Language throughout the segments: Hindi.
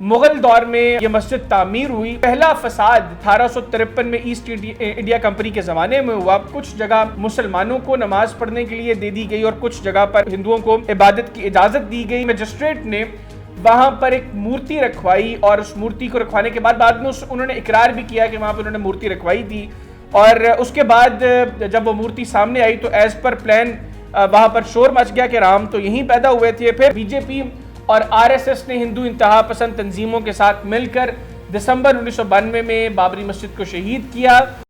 मुगल दौर में यह मस्जिद तामीर हुई। पहला फसाद 1853 में ईस्ट इंडिया कंपनी के ज़माने में हुआ। कुछ जगह मुसलमानों को नमाज पढ़ने के लिए दे दी गई और कुछ जगह पर हिंदुओं को इबादत की इजाज़त दी गई। मजिस्ट्रेट ने वहां पर एक मूर्ति रखवाई और उस मूर्ति को रखवाने के बाद में उन्होंने इकरार भी किया कि वहां पर उन्होंने मूर्ति रखवाई थी। और उसके बाद जब वो मूर्ति सामने आई तो एज पर प्लान वहां पर शोर मच गया कि राम तो यहीं पैदा हुए थे। फिर बीजेपी और आरएसएस ने हिंदू इंतहा पसंद तंजीमों के साथ मिलकर दिसंबर 1992 में बाबरी मस्जिद को शहीद किया।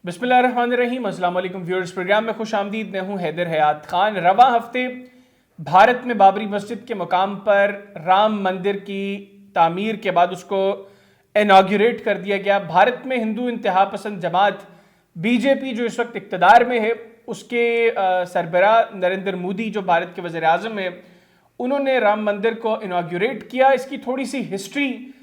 बिस्मिल्लाहिर्रहमानिर्रहीम, अस्सलाम वालेकुम व्यूअर्स। प्रोग्राम में खुश आमदीद। मैं हूं हैदर हयात खान। रवा हफ्ते भारत में बाबरी मस्जिद के मुकाम पर राम मंदिर की तामीर के बाद उसको इनाग्रेट कर दिया गया। भारत में हिंदू इंतहा पसंद जमात बीजेपी जो इस वक्त इक़्तिदार में है, उसके सरबरा नरेंद्र मोदी जो भारत के वज़ीर आज़म है, उन्होंने राम मंदिर को इनाग्रेट किया। इसकी थोड़ी सी हिस्ट्री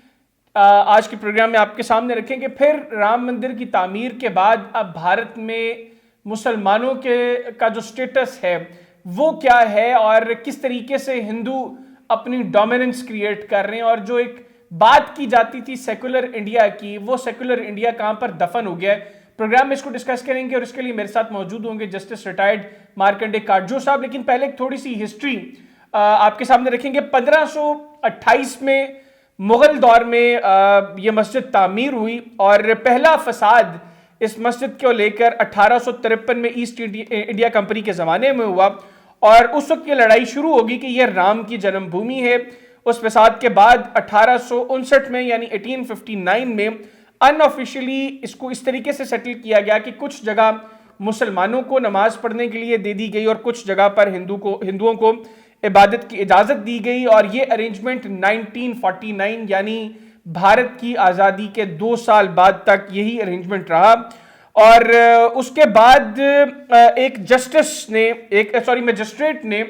आज के प्रोग्राम में आपके सामने रखेंगे। फिर राम मंदिर की तामीर के बाद अब भारत में मुसलमानों का जो स्टेटस है वो क्या है और किस तरीके से हिंदू अपनी डोमिनेंस क्रिएट कर रहे हैं, और जो एक बात की जाती थी सेकुलर इंडिया की, वो सेकुलर इंडिया कहां पर दफन हो गया है। प्रोग्राम में इसको डिस्कस करेंगे और इसके लिए मेरे साथ मौजूद होंगे जस्टिस रिटायर्ड मार्कंडे काटजू साहब। लेकिन पहले एक थोड़ी सी हिस्ट्री आपके सामने रखेंगे। 1528 में मुगल दौर में यह मस्जिद तामीर हुई और पहला फसाद इस मस्जिद को लेकर 1853 में ईस्ट इंडिया कंपनी के ज़माने में हुआ। और उस वक्त ये लड़ाई शुरू होगी कि यह राम की जन्मभूमि है। उस फसाद के बाद 1859 में यानी 1859 में अनऑफिशियली इसको इस तरीके से सेटल किया गया कि कुछ जगह मुसलमानों को नमाज पढ़ने के लिए दे दी गई और कुछ जगह पर हिंदुओं को इबादत की इजाज़त दी गई। और ये अरेंजमेंट 1949 यानी भारत की आज़ादी के 2 साल बाद तक यही अरेंजमेंट रहा। और उसके बाद मजिस्ट्रेट ने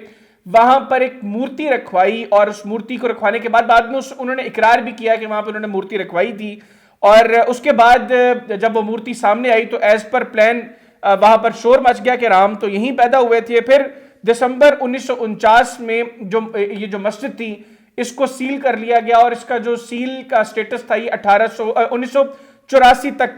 वहां पर एक मूर्ति रखवाई और उस मूर्ति को रखवाने के बाद में उन्होंने इकरार भी किया कि वहां पर उन्होंने मूर्ति रखवाई थी। और उसके बाद जब वो मूर्ति सामने आई तो एज पर प्लान वहां पर शोर मच गया कि राम तो यहीं पैदा हुए थे। फिर दिसंबर 1949 में ये जो मस्जिद थी इसको सील कर लिया गया और इसका जो सील का स्टेटस था ये 1984 तक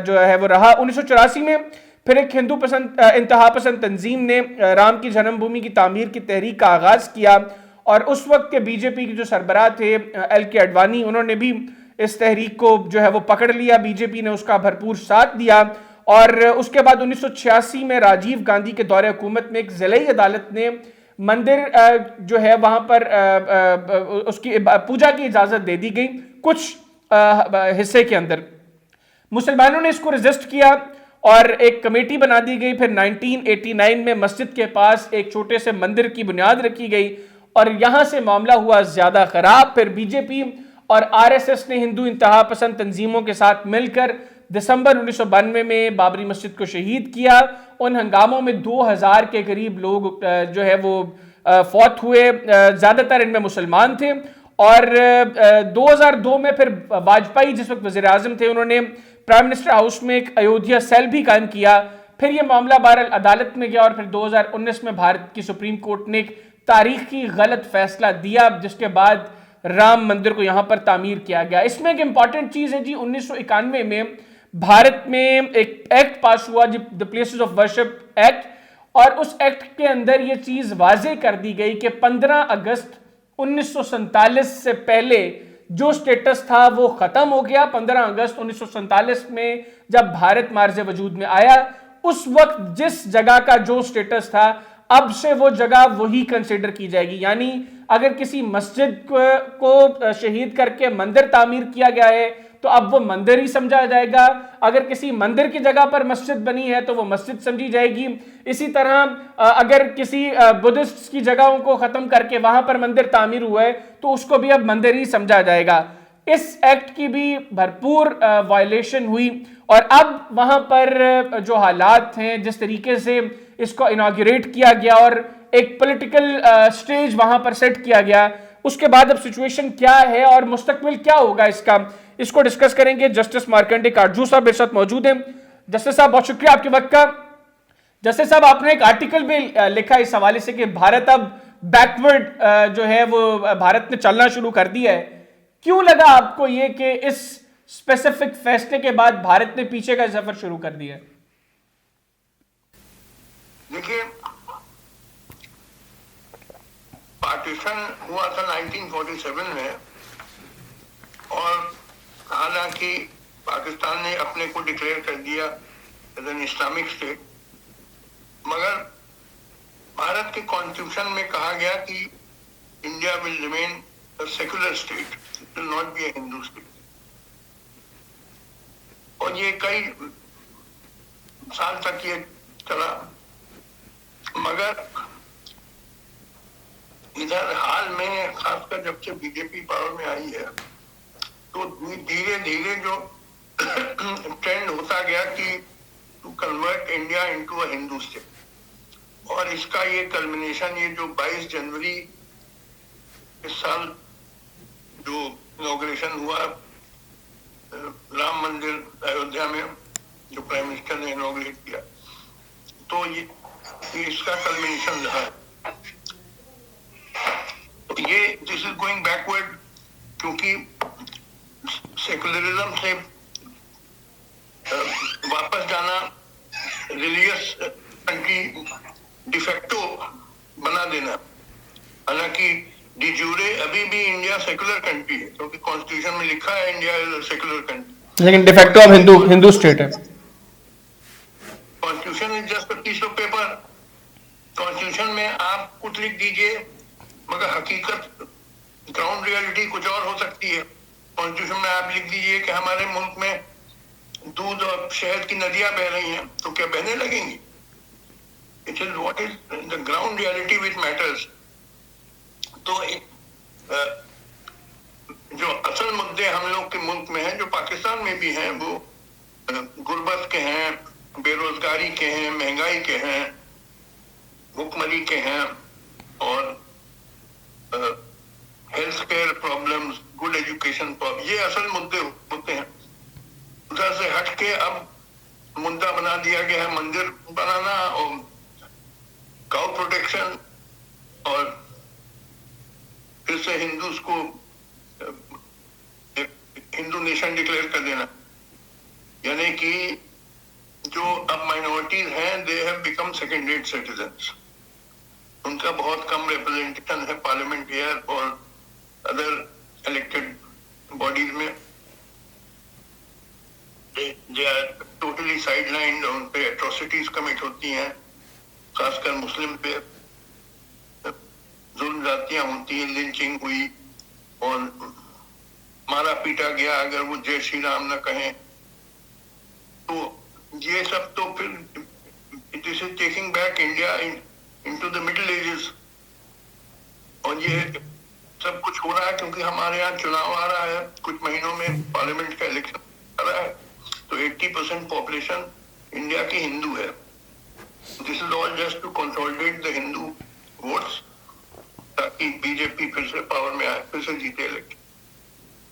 जो है वो रहा। 1984 में फिर एक हिंदू इंतहा पसंद तंजीम ने राम की जन्मभूमि की तामीर की तहरीक का आगाज किया और उस वक्त के बीजेपी के जो सरबराह थे LK अडवाणी, उन्होंने भी इस तहरीक को जो है वो पकड़ लिया। बीजेपी ने उसका भरपूर साथ दिया। और उसके बाद 1986 में राजीव गांधी के दौरे हुकूमत में एक ज़िलाई अदालत ने मंदिर जो है वहां पर उसकी पूजा की इजाज़त दे दी गई कुछ हिस्से के अंदर। मुसलमानों ने इसको रेजिस्ट किया और एक कमेटी बना दी गई। फिर 1989 में मस्जिद के पास एक छोटे से मंदिर की बुनियाद रखी गई और यहां से मामला हुआ ज़्यादा ख़राब। फिर बीजेपी और RSS ने हिंदू इंतहा पसंद तंजीमों के साथ मिलकर दिसंबर 1992 में बाबरी मस्जिद को शहीद किया। उन हंगामों में 2000 के करीब लोग जो है वो फौत हुए, ज़्यादातर इनमें मुसलमान थे। और 2002 में फिर वाजपेयी जिस वक्त वज़ीर आज़म थे, उन्होंने प्राइम मिनिस्टर हाउस में एक अयोध्या सेल भी कायम किया। फिर ये मामला बहरहाल अदालत में गया और फिर 2019 में भारत की सुप्रीम कोर्ट ने एक तारीखी गलत फैसला दिया जिसके बाद राम मंदिर को यहाँ पर तामीर किया गया। इसमें एक इंपॉर्टेंट चीज़ है जी, 1991 में भारत में एक एक्ट पास हुआ the places of worship act, और उस एक्ट के अंदर यह चीज वाजे कर दी गई कि 15 अगस्त 1947 से पहले जो स्टेटस था वो खत्म हो गया। 15 अगस्त 1947 में जब भारत मार्ज वजूद में आया, उस वक्त जिस जगह का जो स्टेटस था अब से वो जगह वही कंसिडर की जाएगी। यानी अगर किसी मस्जिद को शहीद करके मंदिर तामीर किया गया है, तो अब वो मंदिर ही समझा जाएगा, अगर किसी मंदिर की जगह पर मस्जिद बनी है तो वो मस्जिद समझी जाएगी। इसी तरह अगर किसी बुद्धिस्ट की जगहों को खत्म करके वहां पर मंदिर तामीर हुआ है तो उसको भी अब मंदिर ही समझा जाएगा। इस एक्ट की भी भरपूर वायलेशन हुई और अब वहां पर जो हालात हैं, जिस तरीके से इसको इनॉग्रेट किया गया और एक पॉलिटिकल स्टेज वहां पर सेट किया गया, उसके बाद अब सिचुएशन क्या है और मुस्तकबिल क्या होगा इसका, इसको डिस्कस करेंगे। जस्टिस मार्कंडे काटजू साहब मेरे साथ मौजूद हैं। जस्टिस साहब बहुत शुक्रिया आपके वक्त का। जस्टिस साहब आपने एक आर्टिकल भी लिखा इस हवाले से कि भारत अब बैकवर्ड जो है वो भारत ने चलना शुरू कर दिया है। क्यों लगा आपको ये कि इस स्पेसिफिक फैसले के बाद भारत ने पीछे का सफर शुरू कर दिया? देखिए, पार्टीशन हुआ था 1947 में और हालांकि पाकिस्तान ने अपने को डिक्लेयर कर दिया एज एन इस्लामिक स्टेट, मगर भारत के कॉन्स्टिट्यूशन में कहा गया कि India will remain a secular state, it will not be a Hindu state. और ये कई साल तक ये चला, मगर इधर हाल में खासकर जब से बीजेपी पावर में आई है तो धीरे धीरे जो ट्रेंड होता गया कि to convert India into a Hindu state, और इसका ये कल्मिनेशन ये जो 22 जनवरी इस साल जो इनॉग्रेशन हुआ राम मंदिर अयोध्या में, जो प्राइम मिनिस्टर ने इनॉग्रेट किया, तो ये इसका कल्मिनेशन रहा है। ये दिस इज गोइंग बैकवर्ड, क्योंकि सेकुलरिज्म से वापस जाना, रिलीजियस कंट्री डिफेक्टो बना देना, हालांकि डी जूरे अभी भी इंडिया सेकुलर कंट्री है क्योंकि कॉन्स्टिट्यूशन में लिखा है इंडिया इज सेकुलर कंट्री, लेकिन डिफेक्टो अब हिंदू स्टेट है। Constitution is just a piece of paper. Constitution में आप कुछ लिख दीजिए मगर हकीकत, ग्राउंड रियलिटी कुछ और हो सकती है। कॉन्स्टिट्यूशन में आप लिख दीजिए कि हमारे मुल्क में दूध और शहद की नदियां बह रही हैं, तो क्या बहने लगेंगी? It is what is the ground reality which matters. तो जो असल मुद्दे हम लोग के मुल्क में हैं, जो पाकिस्तान में भी हैं, वो गुर्बत के हैं, बेरोजगारी के हैं, महंगाई के हैं, भुखमरी के हैं और health care problems, good education problem, ये असल मुद्दे होते हैं। उधर से हट के अब मुद्दा बना दिया गया है मंदिर बनाना और काउ प्रोटेक्शन और फिर से हिंदूज को हिंदू नेशन डिक्लेयर कर देना, यानी कि जो अब माइनॉरिटीज हैं they have become second rate citizens. उनका बहुत कम रिप्रेजेंटेशन है पार्लियामेंट ईयर और अदर इलेक्टेड बॉडीज में। दे आर टोटली साइडलाइंड, उन पे एट्रोसिटीज कमिट होती हैं, खासकर मुस्लिम पे जुल्म जातियां होती हैं, लिंचिंग हुई और मारा पीटा गया अगर वो जय श्री राम न कहें। तो ये सब तो फिर it is taking back India into the middle ages, और ये सब कुछ हो रहा है क्योंकि हमारे यहाँ चुनाव आ रहा है, कुछ महीनों में पार्लियामेंट का इलेक्शन आ रहा है, तो 80% पॉपुलेशन इंडिया की हिंदू है। This is all just to consolidate the Hindu votes ताकि बीजेपी फिर से पावर में आए, फिर से जीते इलेक्शन।